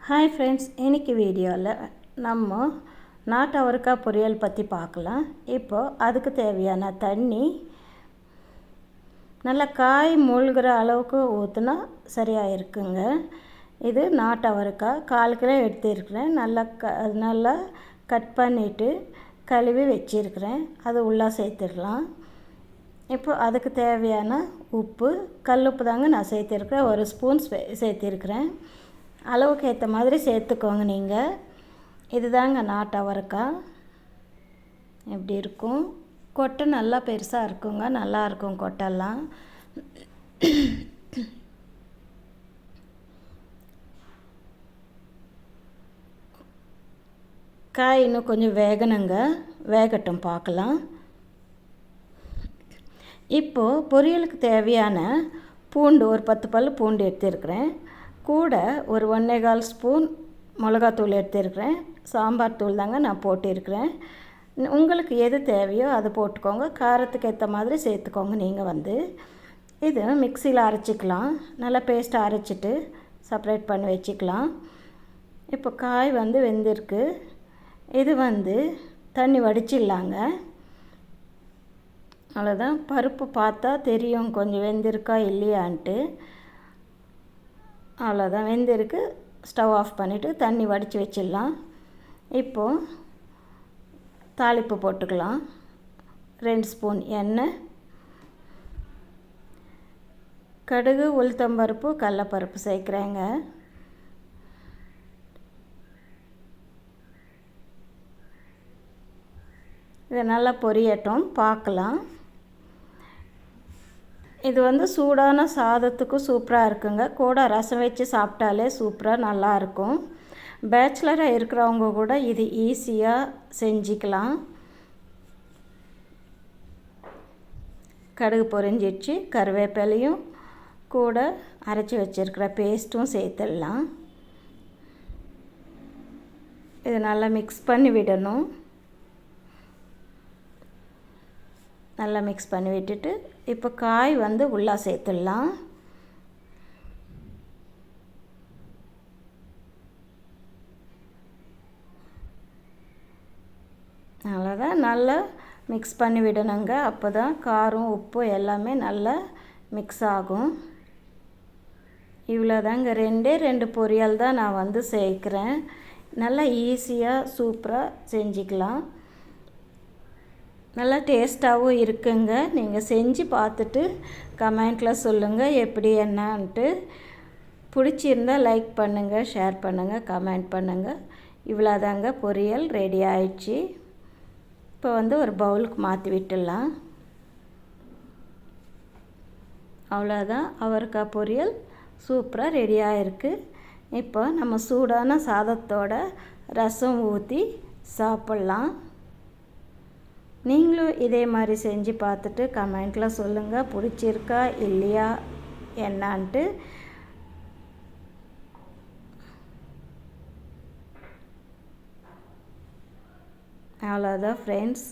Hi friends, இன்றைக்கி வீடியோவில் நம்ம நாட்டு அவரைக்காய் பொரியல் பற்றி பார்க்கலாம். இப்போது அதுக்கு தேவையான தண்ணி நல்லா காய் மூழ்கிற அளவுக்கு ஊற்றினா சரியாக இருக்குங்க. இது நாட்டு அவரைக்காய் 1/4 கிலோ எடுத்துருக்கிறேன். நல்லா கட் பண்ணிவிட்டு கழுவி வச்சுருக்கிறேன். அது உள்ளே சேர்த்துடலாம். இப்போ அதுக்கு தேவையான உப்பு, கல்லுப்பு தாங்க நான் சேர்த்துருக்கிறேன். 1 ஸ்பூன் சேர்த்திருக்கிறேன். அளவுக்கு ஏற்ற மாதிரி சேர்த்துக்கோங்க. நீங்கள் இதுதாங்க நாட்டு அவரைக்காய். எப்படி இருக்கும்? கொட்டை நல்லா பெருசாக இருக்குங்க. நல்லாயிருக்கும் கொட்டெல்லாம். காய் இன்னும் கொஞ்சம் வேகணுங்க. வேகட்டும், பார்க்கலாம். இப்போது பொரியலுக்கு தேவையான பூண்டு, ஒரு 10 பல் பூண்டு எடுத்துருக்கிறேன். கூட ஒரு 1.25 ஸ்பூன் மிளகாத்தூள் எடுத்துருக்கிறேன். சாம்பார் தூள் தாங்க நான் போட்டிருக்கிறேன். உங்களுக்கு எது தேவையோ அது போட்டுக்கோங்க. காரத்துக்கு ஏற்ற மாதிரி சேர்த்துக்கோங்க. நீங்கள் இது மிக்சியில் அரைச்சிக்கலாம். நல்லா பேஸ்ட்டாக அரைச்சிட்டு செப்பரேட் பண்ணி வச்சுக்கலாம். இப்போ காய் வெந்திருக்கு. இது தண்ணி வடிச்சிடலாங்க. அவ்வளோதான். பருப்பு பார்த்தா தெரியும் கொஞ்சம் வெந்திருக்கா இல்லையான்ட்டு. அவ்வளோதான், வெந்திருக்கு. ஸ்டவ் ஆஃப் பண்ணிவிட்டு தண்ணி வடித்து வச்சிடலாம். இப்போது தாளிப்பு போட்டுக்கலாம். 2 ஸ்பூன் எண்ணெய், கடுகு, உளுத்தம்பருப்பு, கடலைப்பருப்பு சேர்க்குறேங்க. இதை நல்லா பொரியட்டும், பார்க்கலாம். இது சூடான சாதத்துக்கும் சூப்பராக இருக்குங்க. கூட ரசம் வச்சு சாப்பிட்டாலே சூப்பராக நல்லாயிருக்கும். பேச்சுலராக இருக்கிறவங்க கூட இது ஈஸியாக செஞ்சுக்கலாம். கடுகு பொரிஞ்சிடுச்சு. கருவேப்பிலையும் கூட அரைச்சி வச்சுருக்கிற பேஸ்ட்டும் சேர்த்துடலாம். இது நல்லா மிக்ஸ் பண்ணி விடணும். நல்லா மிக்ஸ் பண்ணி விட்டுட்டு இப்போ காய் உள்ளே சேர்த்துடலாம். அவ்வளோதான், நல்லா மிக்ஸ் பண்ணி விடணுங்க. அப்போ தான் காரம், உப்பு எல்லாமே நல்லா மிக்ஸ் ஆகும். இவ்வளோதாங்க. 2 பொரியல் தான் நான் சேர்க்குறேன். நல்லா ஈஸியாக சூப்பராக செஞ்சுக்கலாம். நல்லா டேஸ்ட்டாகவும் இருக்குங்க. நீங்கள் செஞ்சு பார்த்துட்டு கமெண்ட்டில் சொல்லுங்கள் எப்படி என்னான்ட்டு. பிடிச்சிருந்தால் லைக் பண்ணுங்கள், ஷேர் பண்ணுங்கள், கமெண்ட் பண்ணுங்கள். இவ்வளோதாங்க, பொரியல் ரெடி ஆயிடுச்சு. இப்போ ஒரு பவுலுக்கு மாற்றி விட்டுடலாம். அவ்வளோதான், அவரைக்காய் பொரியல் சூப்பராக ரெடி ஆகிருக்கு. இப்போ நம்ம சூடான சாதத்தோட ரசம் ஊற்றி சாப்பிட்லாம். நீங்களும் இதே மாதிரி செஞ்சு பார்த்துட்டு கமெண்ட்டில் சொல்லுங்கள் பிடிச்சிருக்கா இல்லையா என்னான்ட்டு. அவ்வளோதான் ஃப்ரெண்ட்ஸ்.